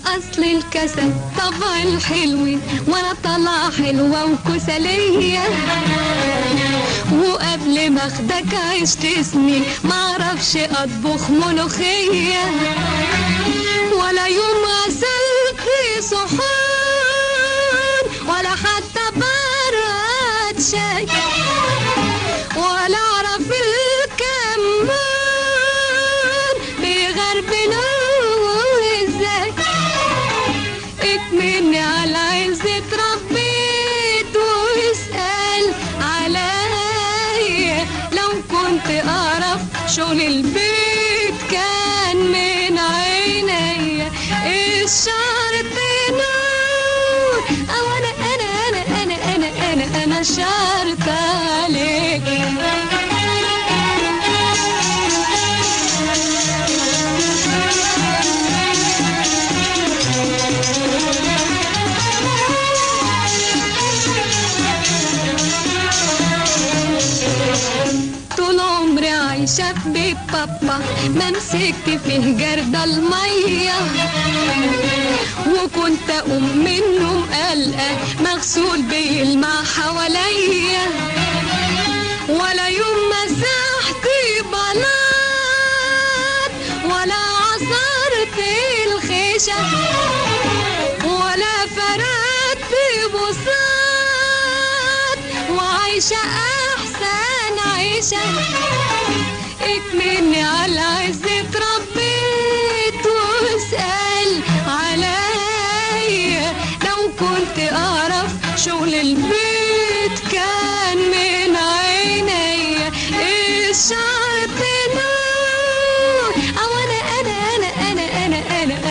اصل الكسل طبع الحلو، وانا طالعه حلوه وكسليه، وقبل ما اخدك عشت سنين معرفش اطبخ ملوخيه، ولا يوم غسلت صحون ولا حتى براد شاي، ولا اعرف الكمان بيغربلوه ازاي. اكملني على عز اتربيت واسأل عليا، لو كنت اعرف شغل البيت كان من عينيا. الشرط نور، او انا شرط عليك. طول عمري عايشة في بيت بابا، ما مسكت فيه جرد المية، وكنت اقوم من النوم قلقة مغسول بيلمع حواليا، ولا يوم مسحت بلاط ولا عصرت الخيشة ولا فردت بساط، وعايشة احسن عيشة. اكملني على عز اتربيت واسأل عليا، لو كنت اعرف شغل البيت كان من عينيا. الشرط نور، او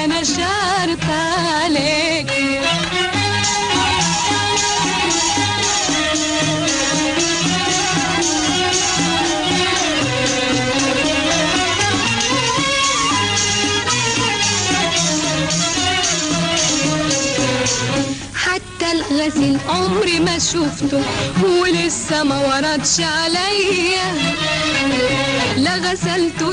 انا شرط عليك. حتى الغسيل عمري ما شفته ولسه ما وردش عليا، لا غسلته